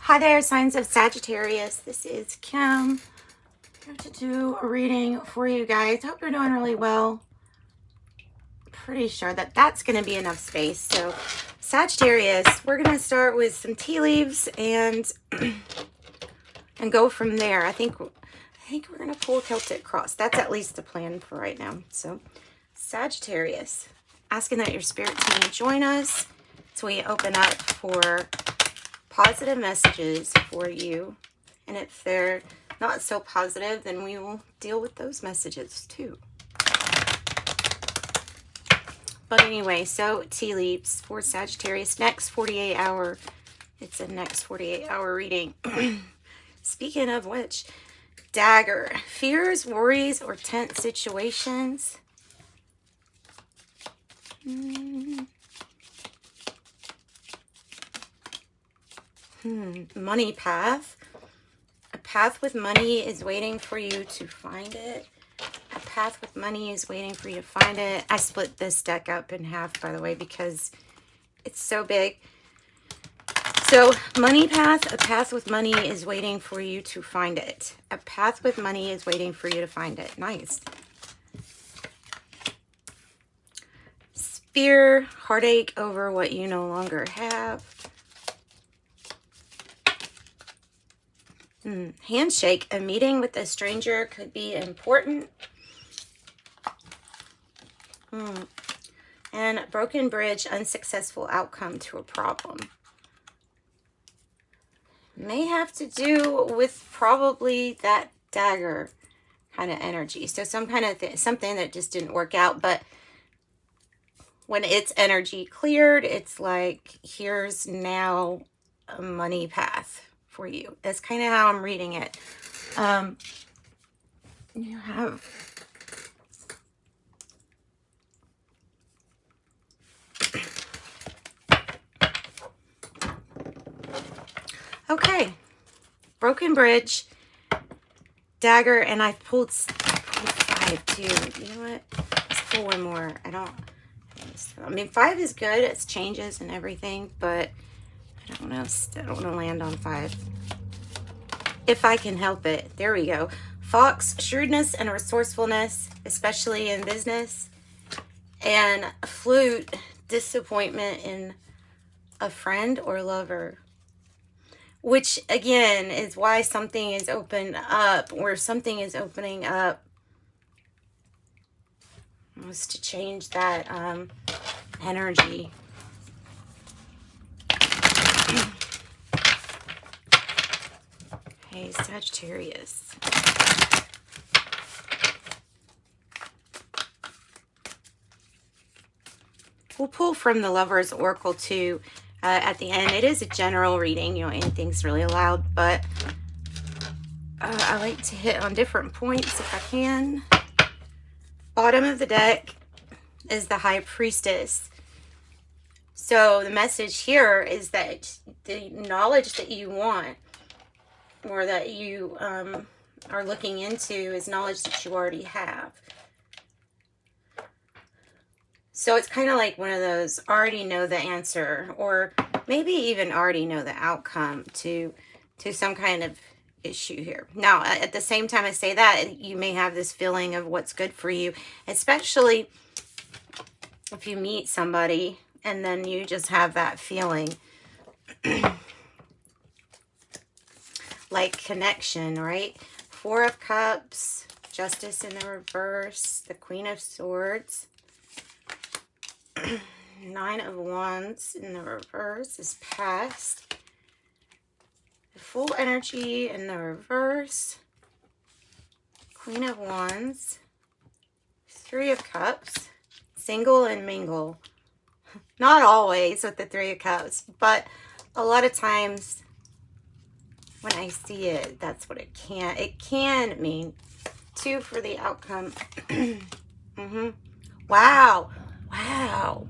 Hi there, signs of Sagittarius. This is Kim. Here to do a reading for you guys. Hope you're doing really well. Pretty sure that that's going to be enough space. So, Sagittarius, we're going to start with some tea leaves and go from there. I think we're going to pull Celtic Cross. That's at least the plan for right now. So, Sagittarius, asking that your spirit team join us so we open up for positive messages for you, and if they're not so positive, then we will deal with those messages too. But anyway, so tea leaves for Sagittarius, next 48 hour, it's a next 48 hour reading. Speaking of which, Dagger, fears, worries, or tense situations. Money path. A path with money is waiting for you to find it. A path with money is waiting for you to find it. I split this deck up in half, by the way, because it's so big. So, money path, a path with money is waiting for you to find it. A path with money is waiting for you to find it. Nice. Fear, heartache over what you no longer have. Handshake, a meeting with a stranger could be important. And broken bridge, unsuccessful outcome to a problem. May have to do with probably that dagger kind of energy. So some kind of something that just didn't work out, but when its energy cleared, it's like, here's now a money path for you. That's kind of how I'm reading it. You have okay, broken bridge, dagger, and I pulled 5 too. You know what? Let's pull one more. I mean, 5 is good. It's changes and everything, but I don't know. I don't want to land on 5. If I can help it. There we go. Fox, shrewdness and resourcefulness, especially in business. And flute, disappointment in a friend or lover. Which, again, is why something is opened up, or something is opening up. Was to change that energy. Okay, Sagittarius. We'll pull from the Lover's Oracle too at the end. It is a general reading, you know, anything's really allowed, but I like to hit on different points if I can. Bottom of the deck is the High Priestess. So the message here is that the knowledge that you want, or that you are looking into, is knowledge that you already have. So it's kind of like one of those already know the answer, or maybe even already know the outcome to some kind of issue here. Now, at the same time I say that, you may have this feeling of what's good for you, especially if you meet somebody and then you just have that feeling like connection, right? 4 of Cups, Justice in the reverse, the Queen of Swords, 9 of Wands in the reverse is past, the Full energy in the reverse, Queen of Wands, 3 of Cups, single and mingle. Not always with the 3 of Cups, but a lot of times when I see it, that's what it can mean. 2 for the outcome. Wow. Wow.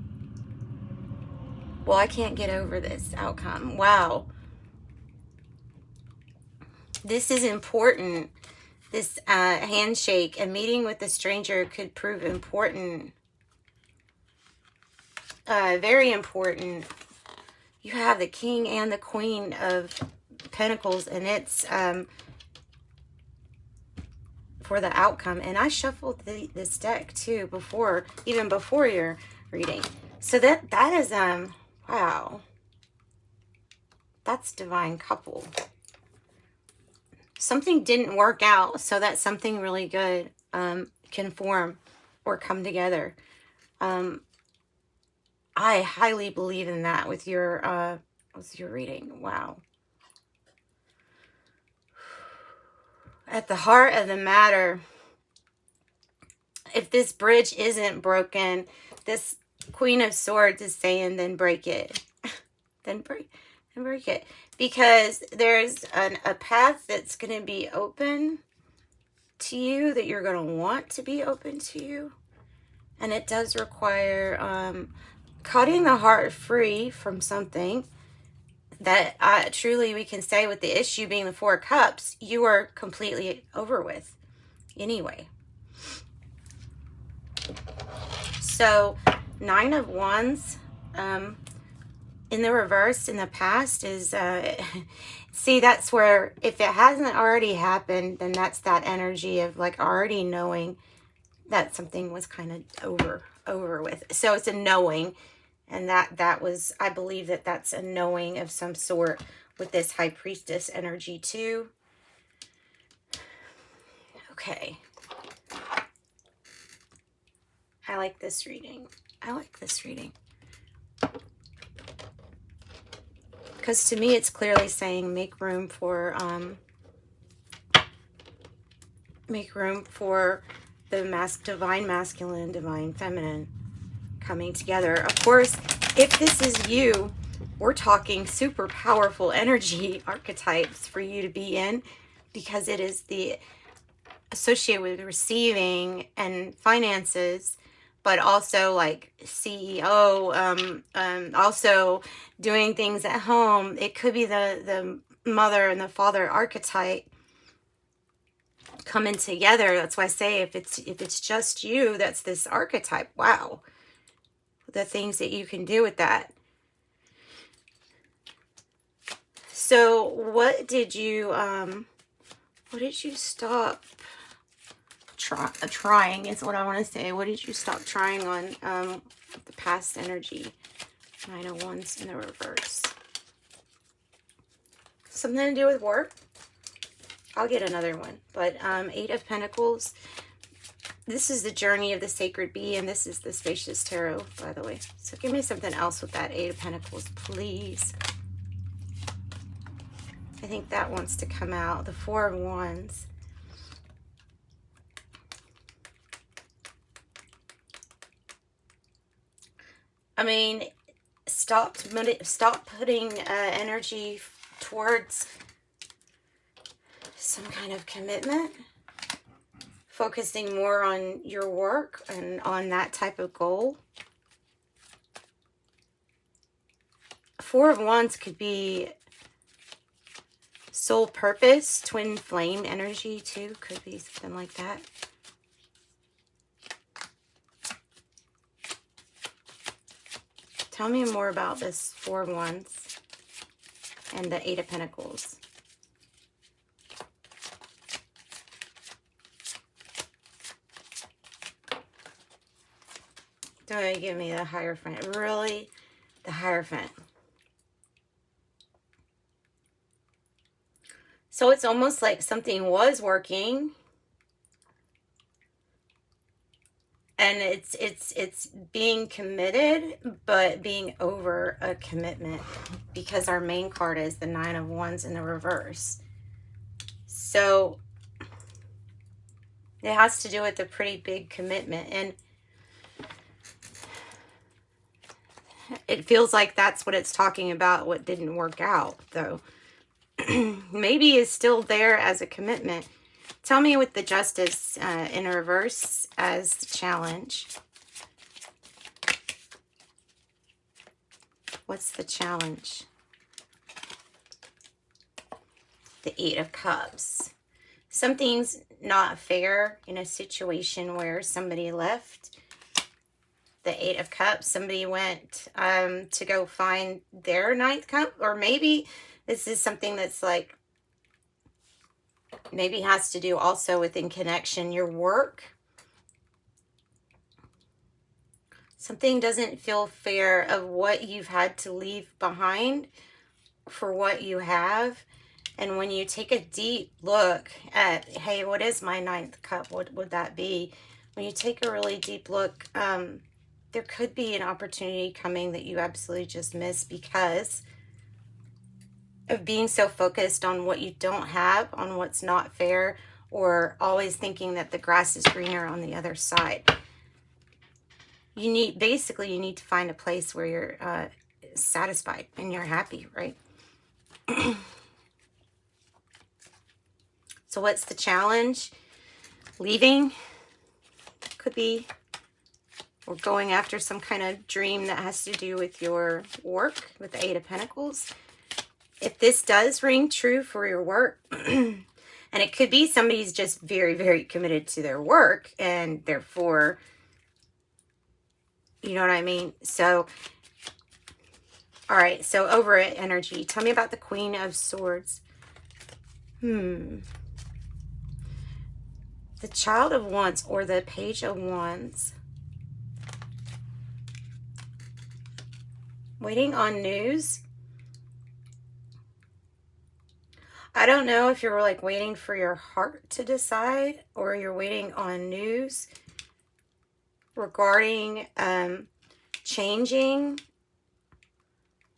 Well, I can't get over this outcome. Wow. This is important. This handshake, a meeting with a stranger could prove important. Very important. You have the King and the Queen of Pentacles, and it's for the outcome. And I shuffled this deck too before, even before your reading. So that is wow, that's divine couple. Something didn't work out so that something really good can form or come together. I highly believe in that with your reading. Wow. At the heart of the matter, if this bridge isn't broken, this Queen of Swords is saying, then break it. then break it. Because there's a path that's going to be open to you, that you're going to want to be open to you. And it does require cutting the heart free from something that truly we can say, with the issue being the Four of Cups, you are completely over with anyway. So 9 of Wands in the reverse in the past is see, that's where, if it hasn't already happened, then that's that energy of like already knowing that something was kind of over with. So it's a knowing. And that was, I believe that that's a knowing of some sort with this High Priestess energy too. Okay. I like this reading. I like this reading. Because to me, it's clearly saying make room for the divine masculine, divine feminine coming together. Of course, if this is you, we're talking super powerful energy archetypes for you to be in, because it is the associated with receiving and finances, but also like CEO, also doing things at home. It could be the mother and the father archetype coming together. That's why I say if it's just you, that's this archetype. Wow. The things that you can do with that. So what did you stop trying is what I want to say. What did you stop trying on the past energy? 9 of Wands in the reverse. Something to do with work? I'll get another one. But 8 of Pentacles. This is the journey of the sacred bee, and this is the Spacious Tarot, by the way. So give me something else with that 8 of Pentacles, please. I think that wants to come out. The 4 of Wands. I mean, stop putting energy towards some kind of commitment. Focusing more on your work and on that type of goal. 4 of Wands could be soul purpose, twin flame energy too. Could be something like that. Tell me more about this 4 of Wands and the 8 of Pentacles. Don't give me the Hierophant. Really? The Hierophant. So it's almost like something was working. And it's being committed, but being over a commitment. Because our main card is the 9 of Wands in the reverse. So it has to do with a pretty big commitment. And it feels like that's what it's talking about, what didn't work out, though. Maybe is still there as a commitment. Tell me with the Justice in reverse as the challenge. What's the challenge? The 8 of Cups. Something's not fair in a situation where somebody left. The 8 of Cups, somebody went to go find their 9th cup, or maybe This is something that's like, maybe has to do also with in connection, your work. Something doesn't feel fair of what you've had to leave behind for what you have. And when you take a deep look at, hey, what is my ninth cup? What would that be? When you take a really deep look, there could be an opportunity coming that you absolutely just missed because of being so focused on what you don't have, on what's not fair, or always thinking that the grass is greener on the other side. You need to find a place where you're satisfied and you're happy, right? So what's the challenge? Leaving could be, or going after some kind of dream that has to do with your work, with the Eight of Pentacles. If this does ring true for your work, and it could be somebody's just very, very committed to their work, and therefore, you know what I mean? So, all right, so over it, energy. Tell me about the Queen of Swords. The Child of Wands or the Page of Wands. Waiting on news. I don't know if you're like waiting for your heart to decide, or you're waiting on news regarding changing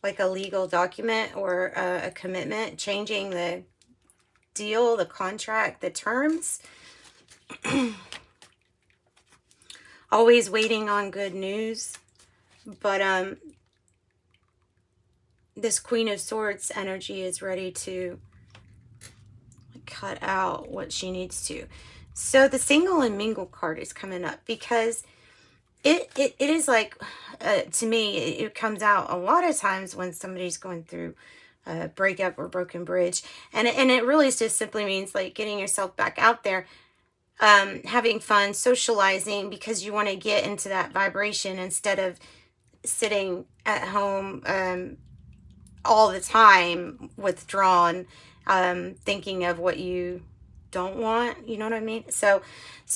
like a legal document or a commitment, changing the deal, the contract, the terms. Always waiting on good news. But this Queen of Swords energy is ready to cut out what she needs to. So the Single and Mingle card is coming up because it is like, to me, it comes out a lot of times when somebody's going through a breakup or broken bridge. And it really just simply means like getting yourself back out there, having fun, socializing, because you want to get into that vibration instead of sitting at home all the time, withdrawn, thinking of what you don't want, you know what I mean? So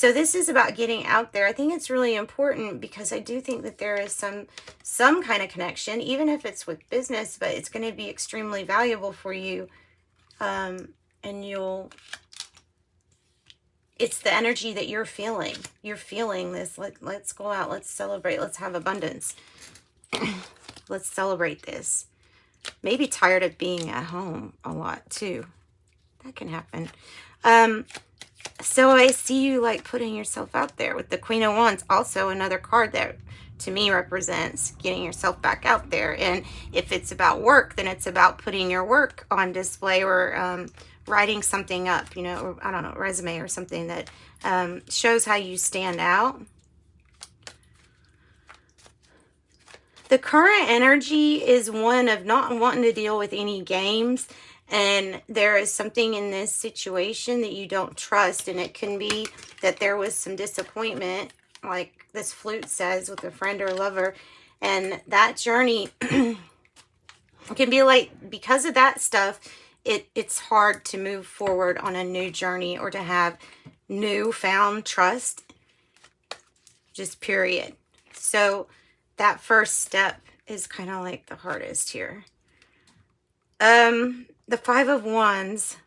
this is about getting out there. I think it's really important because I do think that there is some kind of connection, even if it's with business, but it's going to be extremely valuable for you. And it's the energy that you're feeling. You're feeling this, like, let's go out, let's celebrate, let's have abundance. Let's celebrate this. Maybe tired of being at home a lot too. That can happen. So I see you like putting yourself out there with the Queen of Wands, also another card that to me represents getting yourself back out there. And if it's about work, then it's about putting your work on display, or writing something up, you know, or I don't know, resume or something that shows how you stand out. The current energy is one of not wanting to deal with any games. And there is something in this situation that you don't trust. And it can be that there was some disappointment, like this flute says, with a friend or lover. And that journey can be like, because of that stuff, it's hard to move forward on a new journey or to have newfound trust. Just period. So that first step is kind of like the hardest here. The Five of Wands,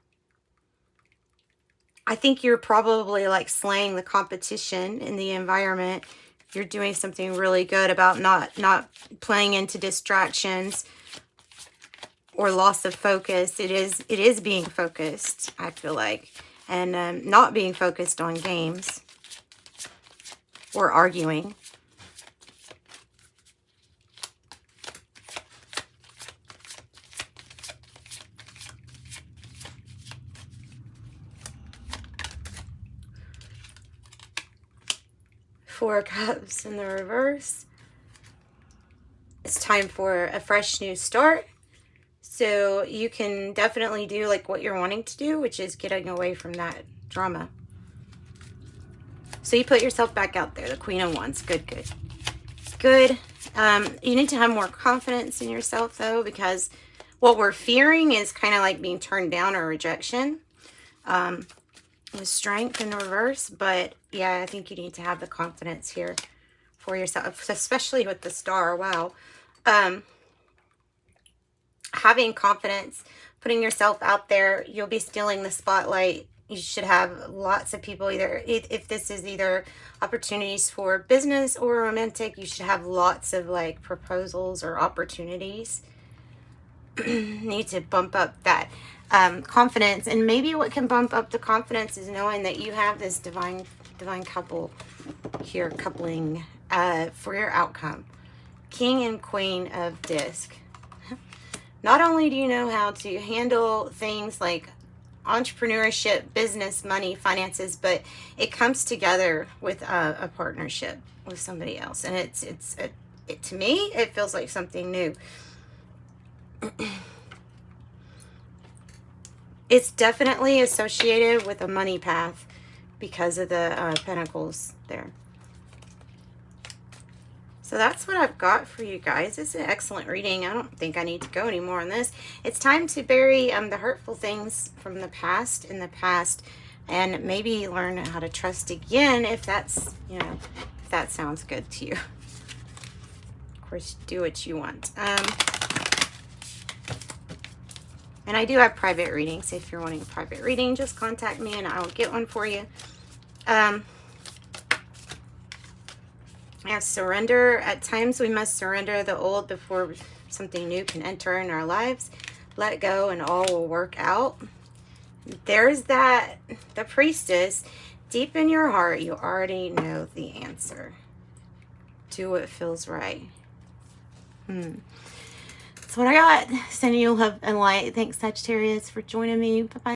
I think you're probably like slaying the competition in the environment. You're doing something really good about not playing into distractions or loss of focus. It is being focused, I feel like, and not being focused on games or arguing. Four Cups in the reverse. It's time for a fresh new start. So you can definitely do like what you're wanting to do, which is getting away from that drama. So you put yourself back out there, the Queen of Wands. Good, good, good. You need to have more confidence in yourself though, because what we're fearing is kind of like being turned down or rejection. With strength in reverse. But yeah, I think you need to have the confidence here for yourself, especially with the star. Wow. Having confidence, putting yourself out there, you'll be stealing the spotlight. You should have lots of people, either if this is either opportunities for business or romantic, you should have lots of like proposals or opportunities. Need to bump up that confidence. And maybe what can bump up the confidence is knowing that you have this divine couple here, coupling for your outcome. King and Queen of Disc. Not only do you know how to handle things like entrepreneurship, business, money, finances, but it comes together with a partnership with somebody else. And it to me, it feels like something new. It's definitely associated with a money path because of the pentacles there. So that's what I've got for you guys. It's an excellent reading. I don't think I need to go any more on this. It's time to bury the hurtful things from the past in the past, and maybe learn how to trust again if that's, you know, if that sounds good to you. Of course, do what you want. And I do have private readings. If you're wanting a private reading, just contact me and I'll get one for you. Yeah, surrender. At times we must surrender the old before something new can enter in our lives. Let it go and all will work out. There's that, the Priestess. Deep in your heart, you already know the answer. Do what feels right. That's what I got. Sending you love and light. Thanks, Sagittarius, for joining me. Bye-bye.